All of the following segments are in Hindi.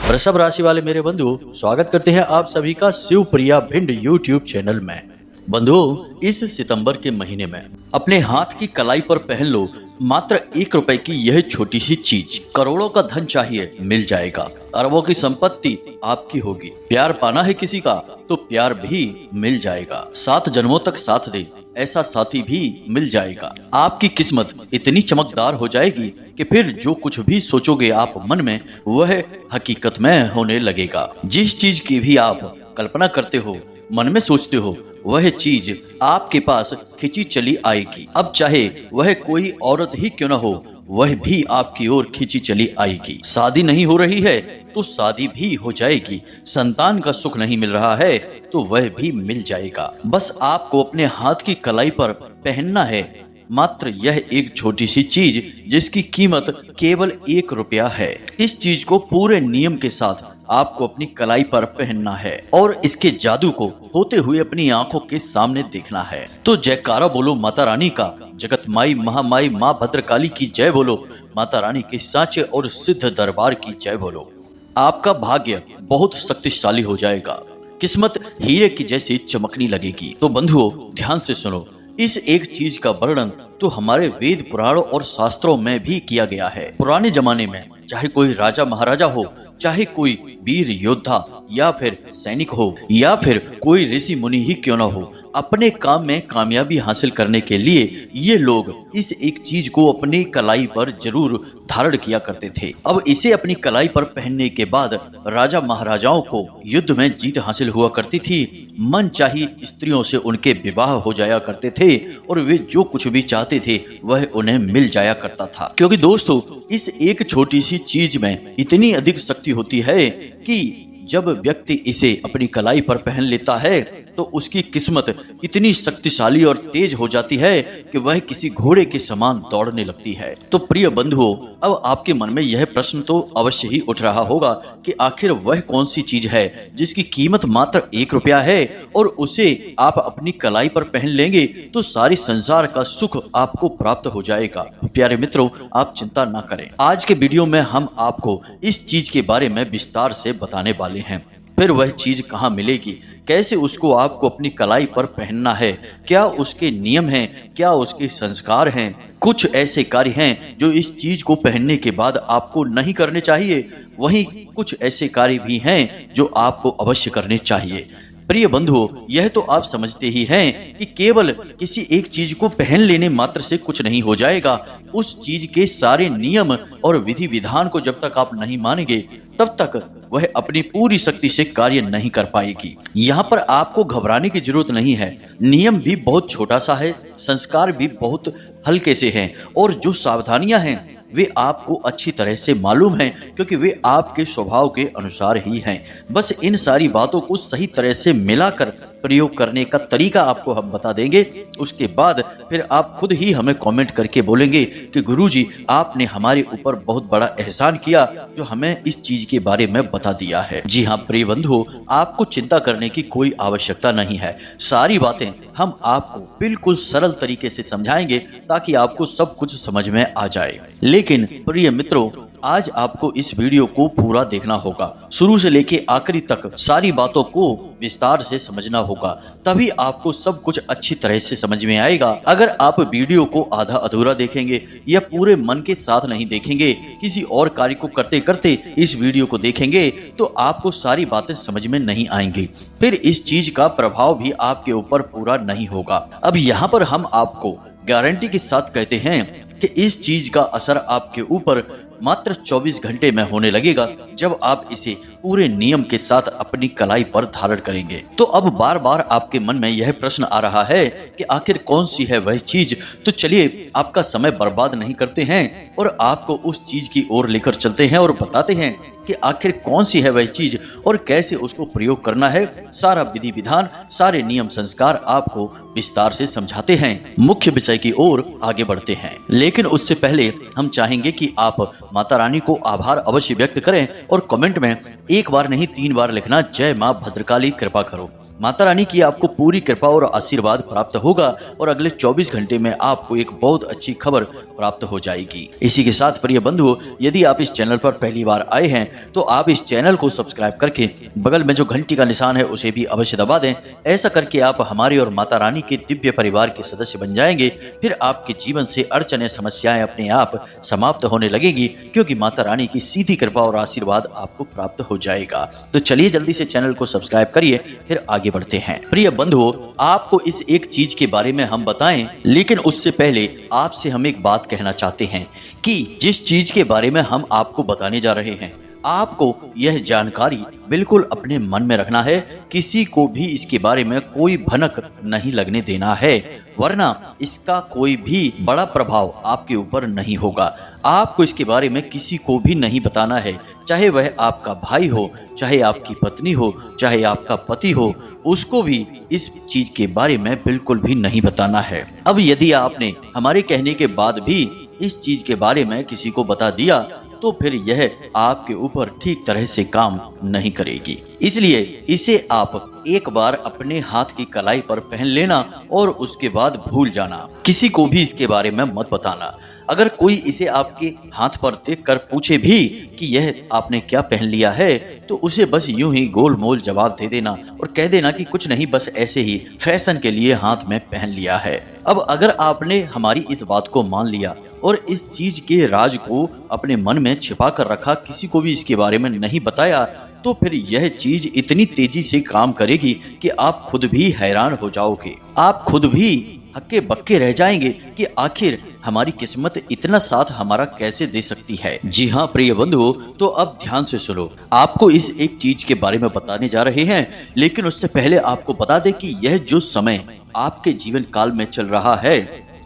वृषभ राशि वाले मेरे बंधु, स्वागत करते हैं आप सभी का शिवप्रिया भिंड यूट्यूब चैनल में। बंधुओं, इस सितंबर के महीने में अपने हाथ की कलाई पर पहन लो मात्र 1 रुपए की यह छोटी सी चीज। करोड़ों का धन चाहिए, मिल जाएगा। अरबों की संपत्ति आपकी होगी। प्यार पाना है किसी का तो प्यार भी मिल जाएगा। 7 जन्मों तक साथ दे ऐसा साथी भी मिल जाएगा। आपकी किस्मत इतनी चमकदार हो जाएगी कि फिर जो कुछ भी सोचोगे आप मन में, वह हकीकत में होने लगेगा। जिस चीज की भी आप कल्पना करते हो, मन में सोचते हो, वह चीज आपके पास खिंची चली आएगी। अब चाहे वह कोई औरत ही क्यों न हो, वह भी आपकी ओर खिंची चली आएगी। शादी नहीं हो रही है तो शादी भी हो जाएगी। संतान का सुख नहीं मिल रहा है तो वह भी मिल जाएगा। बस आपको अपने हाथ की कलाई पर पहनना है मात्र यह एक छोटी सी चीज, जिसकी कीमत केवल 1 रुपया है। इस चीज को पूरे नियम के साथ आपको अपनी कलाई पर पहनना है और इसके जादू को होते हुए अपनी आंखों के सामने देखना है। तो जयकारा बोलो माता रानी का, जगत माई महामाई माँ भद्रकाली की जय बोलो, माता रानी के साचे और सिद्ध दरबार की जय बोलो। आपका भाग्य बहुत शक्तिशाली हो जाएगा। किस्मत हीरे की जैसी चमकने लगेगी। तो बंधुओं, ध्यान से सुनो। इस एक चीज का वर्णन तो हमारे वेद पुराणों और शास्त्रों में भी किया गया है। पुराने जमाने में चाहे कोई राजा महाराजा हो, चाहे कोई वीर योद्धा या फिर सैनिक हो, या फिर कोई ऋषि मुनि ही क्यों न हो, अपने काम में कामयाबी हासिल करने के लिए ये लोग इस एक चीज को अपनी कलाई पर जरूर धारण किया करते थे। अब इसे अपनी कलाई पर पहनने के बाद राजा महाराजाओं को युद्ध में जीत हासिल हुआ करती थी। मनचाही स्त्रियों से उनके विवाह हो जाया करते थे और वे जो कुछ भी चाहते थे वह उन्हें मिल जाया करता था। क्योंकि दोस्तों, इस एक छोटी सी चीज में इतनी अधिक शक्ति होती है कि जब व्यक्ति इसे अपनी कलाई पर पहन लेता है तो उसकी किस्मत इतनी शक्तिशाली और तेज हो जाती है कि वह किसी घोड़े के समान दौड़ने लगती है। तो प्रिय बंधुओं, अब आपके मन में यह प्रश्न तो अवश्य ही उठ रहा होगा कि आखिर वह कौन सी चीज है जिसकी कीमत मात्र 1 रुपया है और उसे आप अपनी कलाई पर पहन लेंगे तो सारी संसार का सुख आपको प्राप्त हो जाएगा। प्यारे मित्रों, आप चिंता ना करें। आज के वीडियो में हम आपको इस चीज के बारे में विस्तार से बताने वाले हैं। फिर वह चीज कहाँ मिलेगी, कैसे उसको आपको अपनी कलाई पर पहनना है, क्या उसके नियम हैं, क्या उसके संस्कार हैं। कुछ ऐसे कार्य हैं जो इस चीज को पहनने के बाद आपको नहीं करने चाहिए, वहीं कुछ ऐसे कार्य भी हैं जो आपको अवश्य करने चाहिए। प्रिय बंधुओं, यह तो आप समझते ही हैं कि केवल किसी एक चीज को पहन लेने मात्र से कुछ नहीं हो जाएगा। उस चीज के सारे नियम और विधि विधान को जब तक आप नहीं मानेंगे तब तक वह अपनी पूरी शक्ति से कार्य नहीं कर पाएगी। यहाँ पर आपको घबराने की जरूरत नहीं है। नियम भी बहुत छोटा सा है, संस्कार भी बहुत हल्के से हैं और जो सावधानियां हैं वे आपको अच्छी तरह से मालूम हैं, क्योंकि वे आपके स्वभाव के अनुसार ही हैं। बस इन सारी बातों को सही तरह से मिलाकर प्रयोग करने का तरीका आपको हम बता देंगे। उसके बाद फिर आप खुद ही हमें कमेंट करके बोलेंगे कि गुरुजी, आपने हमारे ऊपर बहुत बड़ा एहसान किया जो हमें इस चीज के बारे में बता दिया है। जी हाँ प्रिय बंधुओं, आपको चिंता करने की कोई आवश्यकता नहीं है। सारी बातें हम आपको बिल्कुल सरल तरीके से समझाएंगे ताकि आपको सब कुछ समझ में आ जाए। लेकिन प्रिय मित्रों, आज आपको इस वीडियो को पूरा देखना होगा, शुरू से लेके आखिरी तक सारी बातों को विस्तार से समझना होगा, तभी आपको सब कुछ अच्छी तरह से समझ में आएगा। अगर आप वीडियो को आधा अधूरा देखेंगे या पूरे मन के साथ नहीं देखेंगे, किसी और कार्य को करते करते इस वीडियो को देखेंगे तो आपको सारी बातें समझ में नहीं आएंगी। फिर इस चीज का प्रभाव भी आपके ऊपर पूरा नहीं होगा। अब यहाँ पर हम आपको गारंटी के साथ कहते हैं कि इस चीज का असर आपके ऊपर मात्र 24 घंटे में होने लगेगा जब आप इसे पूरे नियम के साथ अपनी कलाई पर धारण करेंगे। तो अब बार बार आपके मन में यह प्रश्न आ रहा है कि आखिर कौन सी है वह चीज। तो चलिए आपका समय बर्बाद नहीं करते हैं और आपको उस चीज की ओर लेकर चलते हैं और बताते हैं कि आखिर कौन सी है वह चीज और कैसे उसको प्रयोग करना है। सारा विधि विधान, सारे नियम संस्कार आपको विस्तार से समझाते हैं। मुख्य विषय की ओर आगे बढ़ते हैं, लेकिन उससे पहले हम चाहेंगे कि आप माता रानी को आभार अवश्य व्यक्त करें और कमेंट में 1 बार नहीं 3 बार लिखना, जय माँ भद्रकाली कृपा करो। माता रानी की आपको पूरी कृपा और आशीर्वाद प्राप्त होगा और अगले 24 घंटे में आपको एक बहुत अच्छी खबर प्राप्त हो जाएगी। इसी के साथ प्रिय बंधुओं, यदि आप इस चैनल पर पहली बार आए हैं तो आप इस चैनल को सब्सक्राइब करके बगल में जो घंटी का निशान है उसे भी अवश्य दबा दें। ऐसा करके आप हमारे और माता रानी के दिव्य परिवार के सदस्य बन जाएंगे। फिर आपके जीवन से अड़चने समस्याएं अपने आप समाप्त होने लगेगी, क्योंकि माता रानी की सीधी कृपा और आशीर्वाद आपको प्राप्त हो जाएगा। तो चलिए जल्दी से चैनल को सब्सक्राइब करिए, फिर आगे बढ़ते हैं। प्रिय बंधुओं, आपको इस एक चीज के बारे में हम बताएं, लेकिन उससे पहले आपसे हम एक बात कहना चाहते हैं कि जिस चीज के बारे में हम आपको बताने जा रहे हैं, आपको यह जानकारी बिल्कुल अपने मन में रखना है। किसी को भी इसके बारे में कोई भनक नहीं लगने देना है, वरना इसका कोई भी बड़ा प्रभाव आपके ऊपर नहीं होगा। आपको इसके बारे में किसी को भी नहीं बताना है, चाहे वह आपका भाई हो, चाहे आपकी पत्नी हो, चाहे आपका पति हो, उसको भी इस चीज के बारे में बिल्कुल भी नहीं बताना है। अब यदि आपने हमारे कहने के बाद भी इस चीज के बारे में किसी को बता दिया तो फिर यह आपके ऊपर ठीक तरह से काम नहीं करेगी। इसलिए इसे आप एक बार अपने हाथ की कलाई पर पहन लेना और उसके बाद भूल जाना। किसी को भी इसके बारे में मत बताना। अगर कोई इसे आपके हाथ पर देखकर पूछे भी कि यह आपने क्या पहन लिया है, तो उसे बस यूं ही गोल मोल जवाब दे देना और कह देना कि कुछ नहीं, बस ऐसे ही फैशन के लिए हाथ में पहन लिया है। अब अगर आपने हमारी इस बात को मान लिया और इस चीज के राज को अपने मन में छिपा कर रखा, किसी को भी इसके बारे में नहीं बताया, तो फिर यह चीज इतनी तेजी से काम करेगी कि आप खुद भी हैरान हो जाओगे। आप खुद भी हक्के बक्के रह जाएंगे कि आखिर हमारी किस्मत इतना साथ हमारा कैसे दे सकती है। जी हाँ प्रिय बंधुओं, तो अब ध्यान से सुनो। आपको इस एक चीज के बारे में बताने जा रहे हैं, लेकिन उससे पहले आपको बता दें कि यह जो समय आपके जीवन काल में चल रहा है,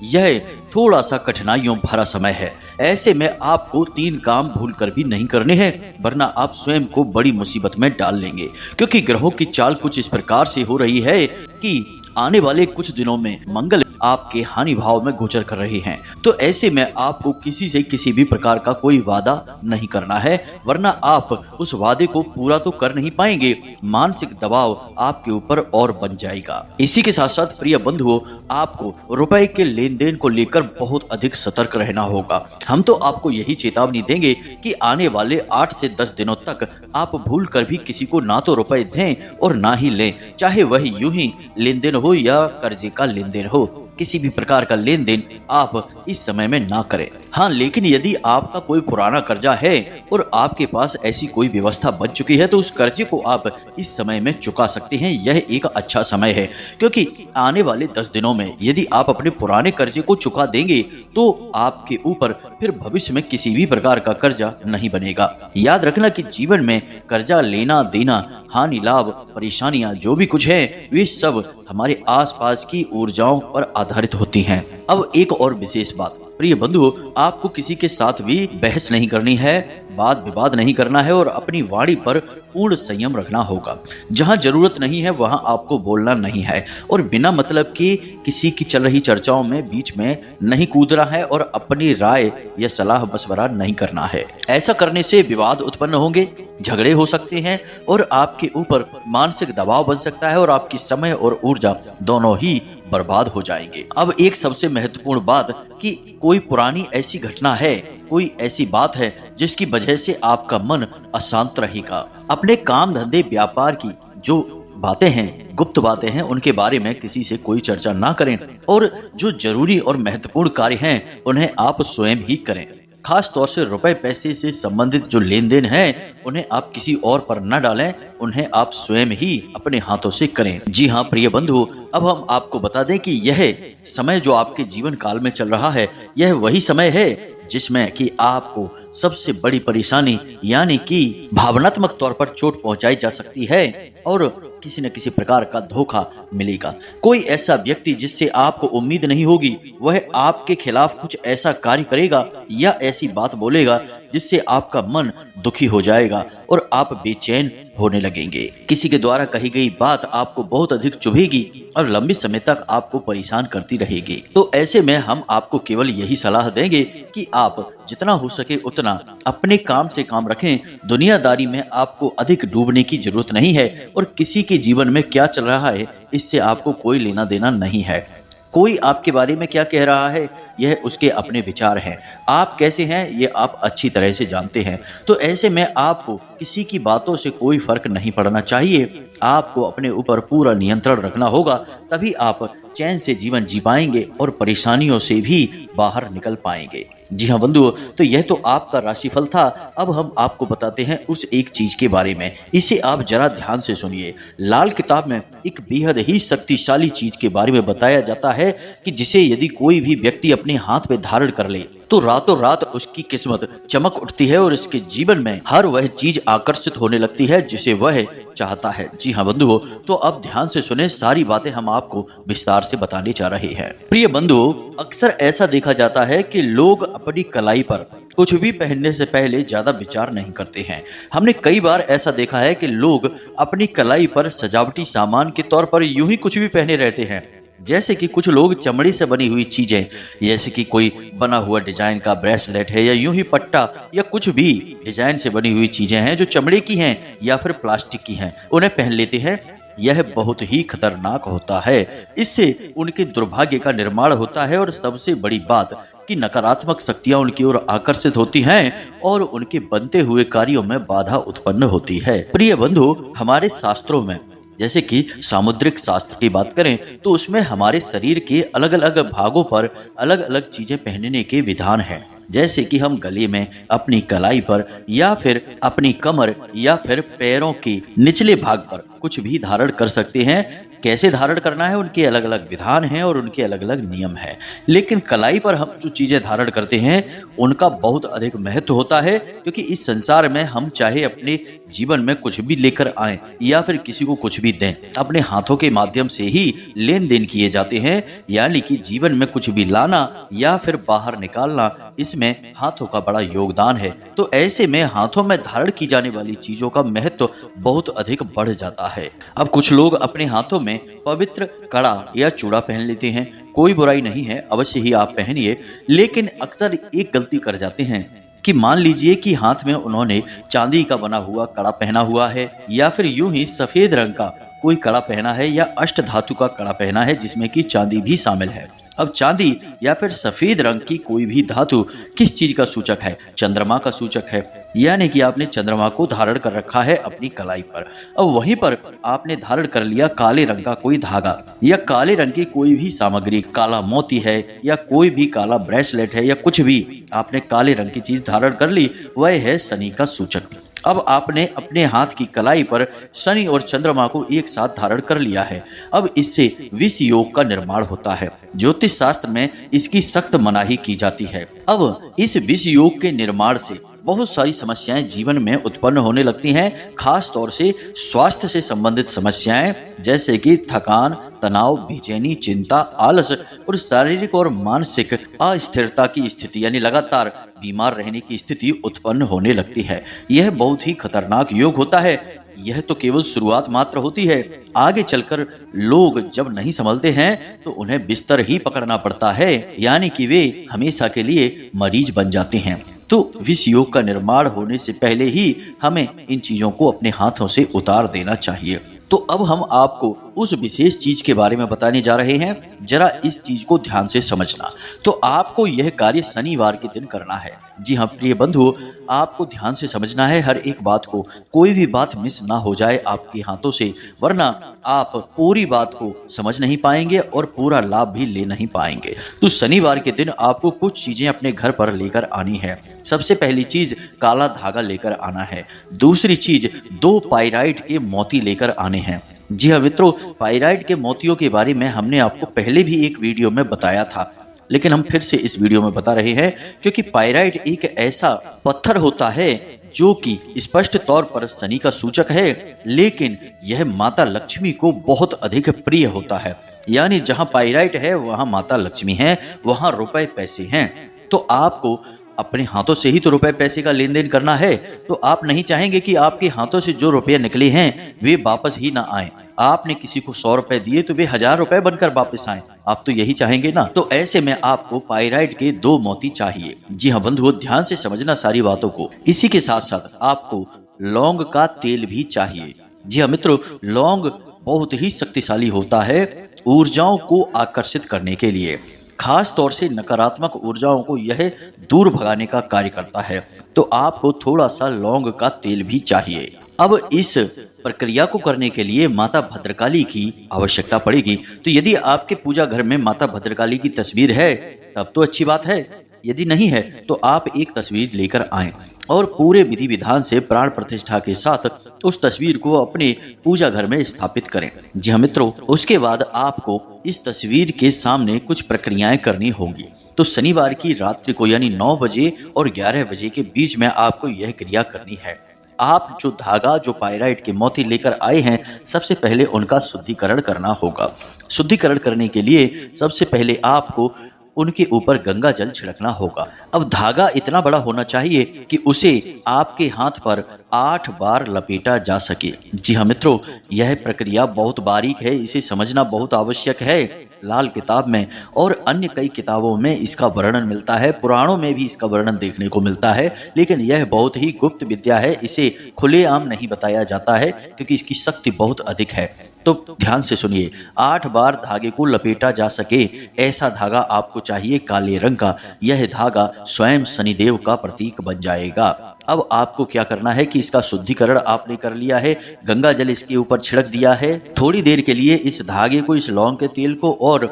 यह थोड़ा सा कठिनाइयों भरा समय है। ऐसे में आपको 3 काम भूल कर भी नहीं करने हैं, वरना आप स्वयं को बड़ी मुसीबत में डाल लेंगे। क्योंकि ग्रहों की चाल कुछ इस प्रकार से हो रही है कि आने वाले कुछ दिनों में मंगल आपके हानि भाव में गोचर कर रहे हैं। तो ऐसे में आपको किसी से किसी भी प्रकार का कोई वादा नहीं करना है, वरना आप उस वादे को पूरा तो कर नहीं पाएंगे। मानसिक दबाव आपके ऊपर और बन जाएगा। इसी के साथ साथ प्रिय बंधुओं, आपको रुपए के लेन देन को लेकर बहुत अधिक सतर्क रहना होगा। हम तो आपको यही चेतावनी देंगे कि आने वाले 8 से 10 दिनों तक आप भूल कर भी किसी को ना तो रुपए दें और ना ही लें, चाहे वह यूं ही लेन देन हो या कर्जे का लेन देन हो। किसी भी प्रकार का लेन देन आप इस समय में ना करें। हाँ, लेकिन यदि आपका कोई पुराना कर्जा है और आपके पास ऐसी कोई व्यवस्था बन चुकी है, तो उस कर्जे को आप इस समय में चुका सकते हैं। यह एक अच्छा समय है, क्योंकि आने वाले 10 दिनों में यदि आप अपने पुराने कर्जे को चुका देंगे तो आपके ऊपर फिर भविष्य में किसी भी प्रकार का कर्जा नहीं बनेगा। याद रखना कि जीवन में कर्जा लेना देना, हानि लाभ, परेशानियां जो भी कुछ है, वे सब हमारे आसपास की ऊर्जाओं पर आधारित होती हैं। अब एक और विशेष बात प्रिय बंधुओं, आपको किसी के साथ भी बहस नहीं करनी है, वाद विवाद नहीं करना है और अपनी वाणी पर पूर्ण संयम रखना होगा। जहां जरूरत नहीं है वहां आपको बोलना नहीं है और बिना मतलब के किसी की चल रही चर्चाओं में बीच में नहीं कूदना है और अपनी राय या सलाह मशवरा नहीं करना है। ऐसा करने से विवाद उत्पन्न होंगे, झगड़े हो सकते हैं और आपके ऊपर मानसिक दबाव बन सकता है और आपकी समय और ऊर्जा दोनों ही बर्बाद हो जाएंगे। अब एक सबसे महत्वपूर्ण बात कि कोई पुरानी ऐसी घटना है, कोई ऐसी बात है जिसकी वजह से आपका मन अशांत रहेगा। अपने काम धंधे व्यापार की जो बातें हैं, गुप्त बातें हैं, उनके बारे में किसी से कोई चर्चा ना करें और जो जरूरी और महत्वपूर्ण कार्य हैं उन्हें आप स्वयं ही करें। खास तौर से रुपए पैसे से संबंधित जो लेन देन है उन्हें आप किसी और पर न डालें, उन्हें आप स्वयं ही अपने हाथों से करें। जी हाँ प्रिय बंधु, अब हम आपको बता दें कि यह समय जो आपके जीवन काल में चल रहा है, यह वही समय है जिसमें कि आपको सबसे बड़ी परेशानी यानी कि भावनात्मक तौर पर चोट पहुंचाई जा सकती है और किसी न किसी प्रकार का धोखा मिलेगा। कोई ऐसा व्यक्ति जिससे आपको उम्मीद नहीं होगी, वह आपके खिलाफ कुछ ऐसा कार्य करेगा या ऐसी बात बोलेगा जिससे आपका मन दुखी हो जाएगा और आप बेचैन होने लगेंगे। किसी के द्वारा कही गई बात आपको बहुत अधिक चुभेगी और लंबे समय तक आपको परेशान करती रहेगी। तो ऐसे में हम आपको केवल यही सलाह देंगे कि आप जितना हो सके उतना अपने काम से काम रखें। दुनियादारी में आपको अधिक डूबने की जरूरत नहीं है और किसी के जीवन में क्या चल रहा है इससे आपको कोई लेना देना नहीं है। कोई आपके बारे में क्या कह रहा है यह उसके अपने विचार हैं। आप कैसे हैं ये आप अच्छी तरह से जानते हैं। तो ऐसे में आपको किसी की बातों से कोई फर्क नहीं पड़ना चाहिए। आपको अपने ऊपर पूरा नियंत्रण रखना होगा, तभी आप चैन से जीवन जी पाएंगे और परेशानियों से भी बाहर निकल पाएंगे। जी हाँ बंधुओं, तो यह तो आपका राशिफल था। अब हम आपको बताते हैं उस एक चीज के बारे में, इसे आप जरा ध्यान से सुनिए। लाल किताब में एक बेहद ही शक्तिशाली चीज के बारे में बताया जाता है कि जिसे यदि कोई भी व्यक्ति अपने हाथ में धारण कर ले तो रातों रात उसकी किस्मत चमक उठती है और इसके जीवन में हर वह चीज आकर्षित होने लगती है जिसे वह चाहता है। जी हाँ बंधुओं, तो अब ध्यान से सुने, सारी बातें हम आपको विस्तार से बताने जा रहे हैं। प्रिय बंधुओं, अक्सर ऐसा देखा जाता है कि लोग अपनी कलाई पर कुछ भी पहनने से पहले ज्यादा विचार नहीं करते हैं। हमने कई बार ऐसा देखा है कि लोग अपनी कलाई पर सजावटी सामान के तौर पर यूं ही कुछ भी पहने रहते हैं, जैसे कि कुछ लोग चमड़ी से बनी हुई चीजें, जैसे कि कोई बना हुआ डिजाइन का ब्रेसलेट है या यूं ही पट्टा या कुछ भी डिजाइन से बनी हुई चीजें हैं जो चमड़े की हैं या फिर प्लास्टिक की हैं, उन्हें पहन लेते हैं। यह बहुत ही खतरनाक होता है। इससे उनके दुर्भाग्य का निर्माण होता है और सबसे बड़ी बात कि नकारात्मक शक्तियां उनकी ओर आकर्षित होती हैं और उनके बनते हुए कार्यों में बाधा उत्पन्न होती है। प्रिय बंधु, हमारे शास्त्रों में जैसे कि सामुद्रिक शास्त्र की बात करें तो उसमें हमारे शरीर के अलग अलग भागों पर अलग अलग चीजें पहनने के विधान हैं। जैसे कि हम गले में, अपनी कलाई पर या फिर अपनी कमर या फिर पैरों के निचले भाग पर कुछ भी धारण कर सकते हैं। कैसे धारण करना है उनके अलग अलग विधान हैं और उनके अलग अलग नियम हैं। लेकिन कलाई पर हम जो चीजें धारण करते हैं उनका बहुत अधिक महत्व होता है, क्योंकि इस संसार में हम चाहे अपने जीवन में कुछ भी लेकर आए या फिर किसी को कुछ भी दें, अपने हाथों के माध्यम से ही लेन देन किए जाते हैं। यानी कि जीवन में कुछ भी लाना या फिर बाहर निकालना, इसमें हाथों का बड़ा योगदान है। तो ऐसे में हाथों में धारण की जाने वाली चीजों का महत्व बहुत अधिक बढ़ जाता है। अब कुछ लोग अपने हाथों में पवित्र कड़ा या चूड़ा पहन लेते हैं। कोई बुराई नहीं है, अवश्य ही आप पहनिए। लेकिन अक्सर एक गलती कर जाते हैं कि मान लीजिए कि हाथ में उन्होंने चांदी का बना हुआ कड़ा पहना हुआ है या फिर यूं ही सफेद रंग का कोई कड़ा पहना है या अष्ट धातु का कड़ा पहना है जिसमें कि चांदी भी शामिल है। अब चांदी या फिर सफेद रंग की कोई भी धातु किस चीज का सूचक है? चंद्रमा का सूचक है। यानी कि आपने चंद्रमा को धारण कर रखा है अपनी कलाई पर। अब वहीं पर आपने धारण कर लिया काले रंग का कोई धागा या काले रंग की कोई भी सामग्री, काला मोती है या कोई भी काला ब्रेसलेट है या कुछ भी आपने काले रंग की चीज धारण कर ली, वह है शनि का सूचक। अब आपने अपने हाथ की कलाई पर शनि और चंद्रमा को एक साथ धारण कर लिया है। अब इससे विष योग का निर्माण होता है। ज्योतिष शास्त्र में इसकी सख्त मनाही की जाती है। अब इस विष योग के निर्माण से बहुत सारी समस्याएं जीवन में उत्पन्न होने लगती हैं, खास तौर से स्वास्थ्य से संबंधित समस्याएं, जैसे कि थकान, तनाव, बेचैनी, चिंता, आलस और शारीरिक और मानसिक अस्थिरता की स्थिति, यानी लगातार बीमार रहने की स्थिति उत्पन्न होने लगती है। यह बहुत ही खतरनाक योग होता है। यह तो केवल शुरुआत मात्र होती है। आगे चलकर लोग जब नहीं संभलते हैं तो उन्हें बिस्तर ही पकड़ना पड़ता है, यानी कि वे हमेशा के लिए मरीज बन जाते हैं। तो विष योग का निर्माण होने से पहले ही हमें इन चीजों को अपने हाथों से उतार देना चाहिए। तो अब हम आपको उस विशेष चीज के बारे में बताने जा रहे हैं। जरा इस चीज को ध्यान से समझना। तो आपको यह कार्य शनिवार के दिन करना है। जी हाँ प्रिय बंधु, आपको ध्यान से समझना है हर एक बात को, कोई भी बात मिस ना हो जाए आपके हाथों से, वरना आप पूरी बात को समझ नहीं पाएंगे और पूरा लाभ भी ले नहीं पाएंगे। तो शनिवार के दिन आपको कुछ चीजें अपने घर पर लेकर आनी है। सबसे पहली चीज काला धागा लेकर आना है। दूसरी चीज 2 पाइराइट के मोती लेकर आने हैं। जी हाँ मित्रों, पाइराइट के मोतियों के बारे में हमने आपको पहले भी एक वीडियो में बताया था, लेकिन हम फिर से इस वीडियो में बता रहे हैं क्योंकि पाइराइट एक ऐसा पत्थर होता है जो कि स्पष्ट तौर पर शनि का सूचक है, लेकिन यह माता लक्ष्मी को बहुत अधिक प्रिय होता है। यानी जहां पाइराइट है वहां माता लक्ष्मी है, वहां रुपए पैसे हैं। तो आपको अपने हाथों से ही तो रुपए पैसे का लेन देन करना है, तो आप नहीं चाहेंगे कि आपके हाथों से जो रुपए निकले हैं वे वापस ही ना आए। आपने किसी को 100 रुपए दिए तो वे 1000 रुपए बनकर वापस आए, आप तो यही चाहेंगे ना। तो ऐसे में आपको पाइराइट के 2 मोती चाहिए। जी हाँ बंधुओं, ध्यान से समझना सारी बातों को। इसी के साथ साथ आपको लौंग का तेल भी चाहिए। जी हाँ मित्रों, लौंग बहुत ही शक्तिशाली होता है ऊर्जाओं को आकर्षित करने के लिए। खास तौर से नकारात्मक ऊर्जाओं को यह दूर भगाने का कार्य करता है। तो आपको थोड़ा सा लौंग का तेल भी चाहिए। अब इस प्रक्रिया को करने के लिए माता भद्रकाली की आवश्यकता पड़ेगी। तो यदि आपके पूजा घर में माता भद्रकाली की तस्वीर है तब तो अच्छी बात है, यदि नहीं है तो आप एक तस्वीर लेकर आएं और पूरे विधि विधान से प्राण प्रतिष्ठा के साथ उस तस्वीर को अपने पूजा घर में स्थापित करें। जी हाँ मित्रों, उसके बाद आपको इस तस्वीर के सामने कुछ प्रक्रियाएं करनी होंगी। तो शनिवार की रात्रि को यानी 9 बजे और 11 बजे के बीच में आपको यह क्रिया करनी है। आप जो धागा, जो पाइराइट के मोती लेकर आए हैं, सबसे पहले उनका शुद्धिकरण करना होगा। शुद्धिकरण करने के लिए सबसे पहले आपको उनके ऊपर गंगा जल छिड़कना होगा। अब धागा इतना बड़ा होना चाहिए कि उसे आपके हाथ पर 8 बार लपेटा जा सके। जी हाँ मित्रों, यह प्रक्रिया बहुत बारीक है, इसे समझना बहुत आवश्यक है। लाल किताब में और अन्य कई किताबों में इसका वर्णन मिलता है, पुराणों में भी इसका वर्णन देखने को मिलता है, लेकिन यह बहुत ही गुप्त विद्या है। इसे खुलेआम नहीं बताया जाता है क्योंकि इसकी शक्ति बहुत अधिक है। तो ध्यान से सुनिए, 8 बार धागे को लपेटा जा सके ऐसा धागा आपको चाहिए, काले रंग का। यह धागा स्वयं शनिदेव का प्रतीक बन जाएगा। अब आपको क्या करना है कि इसका शुद्धिकरण आपने कर लिया है, गंगा जल इसके ऊपर छिड़क दिया है। थोड़ी देर के लिए इस धागे को, इस लौंग के तेल को और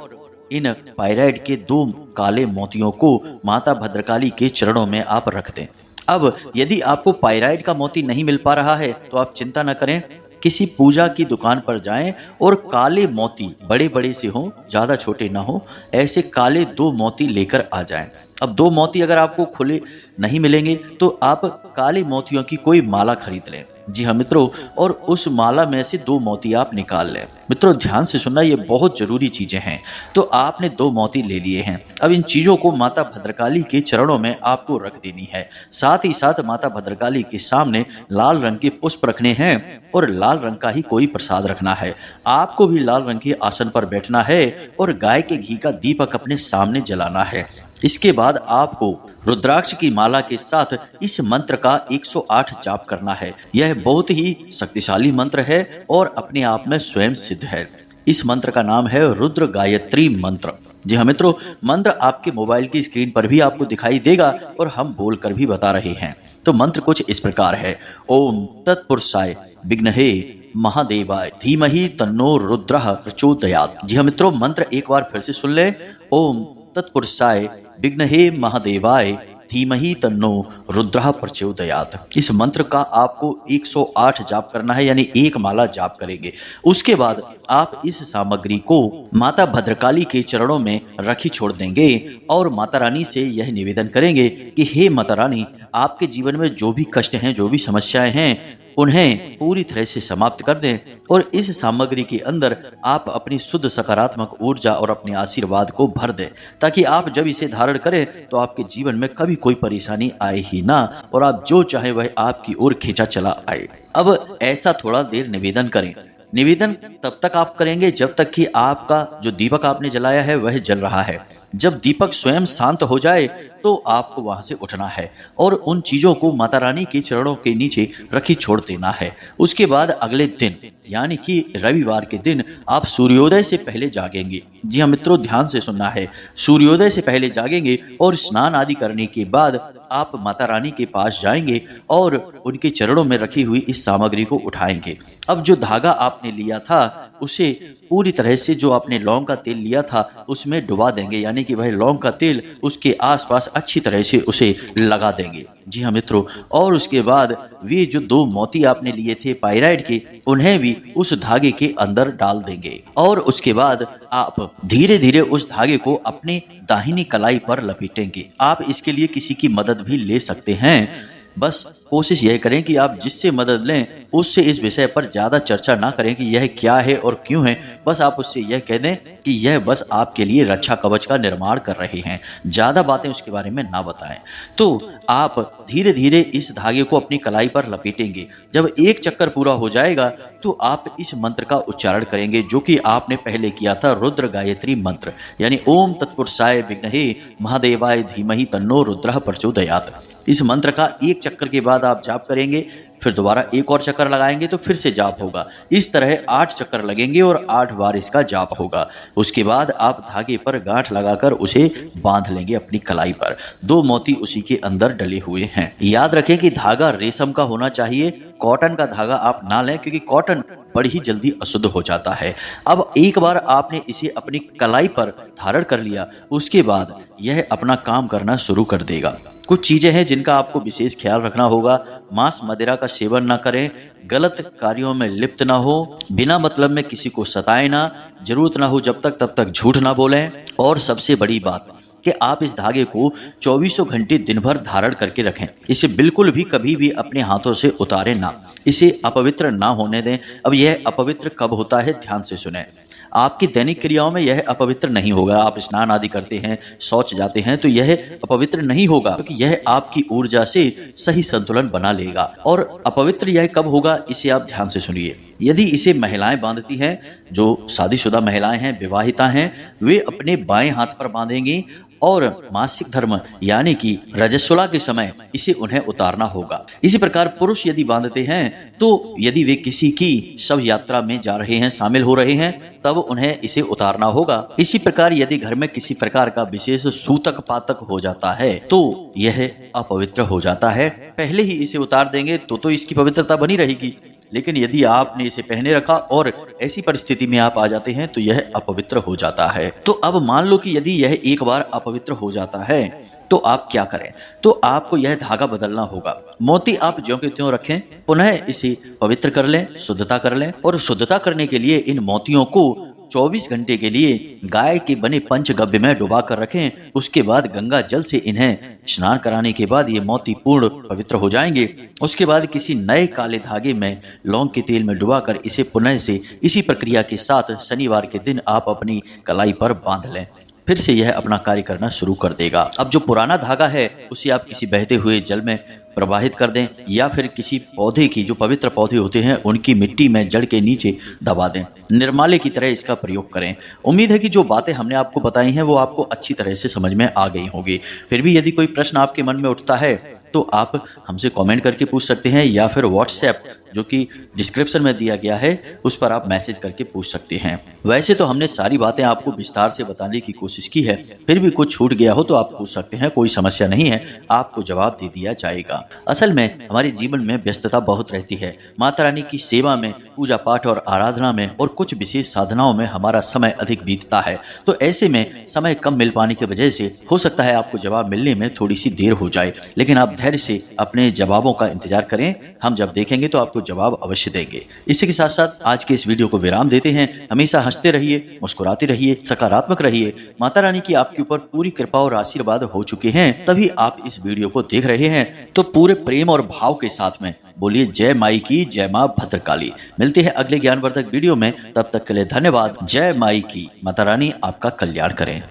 इन पाइराइट के 2 काले मोतियों को माता भद्रकाली के चरणों में आप रख दें। अब यदि आपको पाइराइट का मोती नहीं मिल पा रहा है तो आप चिंता न करें, किसी पूजा की दुकान पर जाएं और काले मोती, बड़े बड़े से हों, ज़्यादा छोटे ना हो, ऐसे काले 2 मोती लेकर आ जाएं। अब 2 मोती अगर आपको खुले नहीं मिलेंगे तो आप काले मोतियों की कोई माला खरीद लें। जी हाँ मित्रों, और उस माला में से 2 मोती आप निकाल लें। मित्रों ध्यान से सुनना, ये बहुत जरूरी चीजें हैं। तो आपने 2 मोती ले लिए हैं। अब इन चीजों को माता भद्रकाली के चरणों में आपको रख देनी है। साथ ही साथ माता भद्रकाली के सामने लाल रंग के पुष्प रखने हैं और लाल रंग का ही कोई प्रसाद रखना है। आपको भी लाल रंग के आसन पर बैठना है और गाय के घी का दीपक अपने सामने जलाना है। इसके बाद आपको रुद्राक्ष की माला के साथ इस मंत्र का 108 जाप करना है। यह बहुत ही शक्तिशाली मंत्र है और अपने आप में स्वयं सिद्ध है। इस मंत्र का नाम है रुद्र गायत्री मंत्र। जी हाँ मित्रों, मंत्र आपके मोबाइल की स्क्रीन पर भी आपको दिखाई देगा और हम बोलकर भी बता रहे हैं। तो मंत्र कुछ इस प्रकार है। ओम तत्पुरुषाय विघ्नहे महादेवाय धीमहि तन्नो रुद्रः प्रचोदयात्। जी हाँ मित्रों, मंत्र एक बार फिर से सुन लें। ओम तत्पुरुषाय विघ्नहे महादेवाय धीमहि तन्नो रुद्रः प्रचोदयात्। इस मंत्र का आपको 108 जाप करना है, यानी 1 माला जाप करेंगे। उसके बाद आप इस सामग्री को माता भद्रकाली के चरणों में रखी छोड़ देंगे और माता रानी से यह निवेदन करेंगे कि हे माता रानी, आपके जीवन में जो भी कष्ट हैं, जो भी समस्याएं हैं, उन्हें पूरी तरह से समाप्त कर दें और इस सामग्री के अंदर आप अपनी शुद्ध सकारात्मक ऊर्जा और अपने आशीर्वाद को भर दें, ताकि आप जब इसे धारण करें तो आपके जीवन में कभी कोई परेशानी आए ही ना और आप जो चाहे वह आपकी ओर खींचा चला आए। अब ऐसा थोड़ा देर निवेदन करें। निवेदन तब तक आप करेंगे जब तक कि आपका जो दीपक आपने जलाया है वह जल रहा है। जब दीपक स्वयं शांत हो जाए तो आपको वहां से उठना है और उन चीजों को माता रानी के चरणों के नीचे रखी छोड़ देना है। उसके बाद अगले दिन यानी कि रविवार के दिन आप सूर्योदय से पहले जागेंगे। जी हाँ मित्रों, ध्यान से सुनना है। सूर्योदय से पहले जागेंगे और स्नान आदि करने के बाद आप माता रानी के पास जाएंगे और उनके चरणों में रखी हुई इस सामग्री को उठाएंगे। अब जो धागा आपने लिया था उसे पूरी तरह से, जो आपने लौंग का तेल लिया था उसमें डुबा देंगे, यानी कि वह लौंग का तेल उसके आसपास अच्छी तरह से उसे लगा देंगे। जी हाँ मित्रों, और उसके बाद वे जो 2 मोती आपने लिए थे पाइराइट के, उन्हें भी उस धागे के अंदर डाल देंगे और उसके बाद आप धीरे धीरे उस धागे को अपने दाहिनी कलाई पर लपेटेंगे। आप इसके लिए किसी की मदद भी ले सकते हैं। बस कोशिश यह करें कि आप जिससे मदद लें उससे इस विषय पर ज्यादा चर्चा ना करें कि यह क्या है और क्यों है। बस आप उससे यह कह दें कि यह बस आपके लिए रक्षा कवच का निर्माण कर रहे हैं, ज्यादा बातें उसके बारे में ना बताएं। तो आप धीरे धीरे इस धागे को अपनी कलाई पर लपेटेंगे। जब एक चक्कर पूरा हो जाएगा तो आप इस मंत्र का उच्चारण करेंगे, जो कि आपने पहले किया था, रुद्र गायत्री मंत्र, यानी ओम तत्पुरुषाय विद्महे महादेवाय धीमहि तन्नो रुद्रः प्रचोदयात्। इस मंत्र का एक चक्कर के बाद आप जाप करेंगे, फिर दोबारा एक और चक्कर लगाएंगे तो फिर से जाप होगा। इस तरह 8 चक्कर लगेंगे और 8 बार इसका जाप होगा। उसके बाद आप धागे पर गांठ लगाकर उसे बांध लेंगे अपनी कलाई पर। 2 मोती उसी के अंदर डले हुए हैं। याद रखें कि धागा रेशम का होना चाहिए, कॉटन का धागा आप ना लें, क्योंकि कॉटन बड़ी ही जल्दी अशुद्ध हो जाता है। अब एक बार आपने इसे अपनी कलाई पर धारण कर लिया, उसके बाद यह अपना काम करना शुरू कर देगा। कुछ चीजें हैं जिनका आपको विशेष ख्याल रखना होगा। मांस मदिरा का सेवन ना करें, गलत कार्यों में लिप्त ना हो, बिना मतलब में किसी को सताएं ना, जरूरत ना हो जब तक तब तक झूठ ना बोलें, और सबसे बड़ी बात कि आप इस धागे को 24 घंटे दिन भर धारण करके रखें। इसे बिल्कुल भी कभी भी अपने हाथों से उतारें ना, इसे अपवित्र ना होने दें। अब यह अपवित्र कब होता है, ध्यान से सुने। आपकी दैनिक क्रियाओं में यह अपवित्र नहीं होगा। आप स्नान आदि करते हैं, शौच जाते हैं, तो यह अपवित्र नहीं होगा, क्योंकि यह आपकी ऊर्जा से सही संतुलन बना लेगा। और अपवित्र यह कब होगा, इसे आप ध्यान से सुनिए। यदि इसे महिलाएं बांधती हैं, जो शादीशुदा महिलाएं हैं, विवाहिता हैं, वे अपने बाएं हाथ पर बांधेंगी और मासिक धर्म यानी कि रजस्वला के समय इसे उन्हें उतारना होगा। इसी प्रकार पुरुष यदि बांधते हैं तो यदि वे किसी की शव यात्रा में जा रहे हैं, शामिल हो रहे हैं, तब उन्हें इसे उतारना होगा। इसी प्रकार यदि घर में किसी प्रकार का विशेष सूतक पातक हो जाता है तो यह अपवित्र हो जाता है। पहले ही इसे उतार देंगे तो इसकी पवित्रता बनी रहेगी, लेकिन यदि आपने इसे पहने रखा और ऐसी परिस्थिति में आप आ जाते हैं तो यह अपवित्र हो जाता है। तो अब मान लो कि यदि यह एक बार अपवित्र हो जाता है तो आप क्या करें, तो आपको यह धागा बदलना होगा। मोती आप ज्यों के त्यों रखें, पुनः इसे पवित्र कर लें, शुद्धता कर लें, और शुद्धता करने के लिए इन मोतियों को 24 घंटे के लिए गाय के बने पंचगव्य में डुबा कर रखें। उसके बाद गंगा जल से इन्हें स्नान कराने के बाद ये मोती पूर्ण पवित्र हो जाएंगे। उसके बाद किसी नए काले धागे में लौंग के तेल में डुबाकर इसे पुनः से इसी प्रक्रिया के साथ शनिवार के दिन आप अपनी कलाई पर बांध लें। फिर से यह अपना कार्य करना शुरू कर देगा। अब जो पुराना धागा है उसे आप किसी बहते हुए जल में प्रवाहित कर दें, या फिर किसी पौधे की, जो पवित्र पौधे होते हैं उनकी मिट्टी में जड़ के नीचे दबा दें। निर्माल्य की तरह इसका प्रयोग करें। उम्मीद है कि जो बातें हमने आपको बताई हैं वो आपको अच्छी तरह से समझ में आ गई होंगी। फिर भी यदि कोई प्रश्न आपके मन में उठता है तो आप हमसे कमेंट करके पूछ सकते हैं, या फिर व्हाट्सएप जो कि डिस्क्रिप्शन में दिया गया है उस पर आप मैसेज करके पूछ सकते हैं। वैसे तो हमने सारी बातें आपको विस्तार से बताने की कोशिश की है, फिर भी कुछ छूट गया हो तो आप पूछ सकते हैं, कोई समस्या नहीं है, आपको जवाब दे दिया जाएगा। असल में हमारे जीवन में व्यस्तता बहुत रहती है। माता रानी की सेवा में, पूजा पाठ और आराधना में और कुछ विशेष साधनाओं में हमारा समय अधिक बीतता है। तो ऐसे में समय कम मिल पाने की वजह से हो सकता है आपको जवाब मिलने में थोड़ी सी देर हो जाए, लेकिन आप धैर्य से अपने जवाबों का इंतजार करें। हम जब देखेंगे तो आपको जवाब अवश्य देंगे। इसी के साथ साथ आज के इस वीडियो को विराम देते हैं। हमेशा हंसते रहिए, मुस्कुराते रहिए, सकारात्मक रहिए। माता रानी की आपके ऊपर पूरी कृपा और आशीर्वाद हो चुके हैं, तभी आप इस वीडियो को देख रहे हैं। तो पूरे प्रेम और भाव के साथ में बोलिए जय माई की, जय मां भद्रकाली। मिलते हैं अगले ज्ञानवर्धक वीडियो में, तब तक के लिए धन्यवाद। जय माई की। माता रानी आपका कल्याण करें।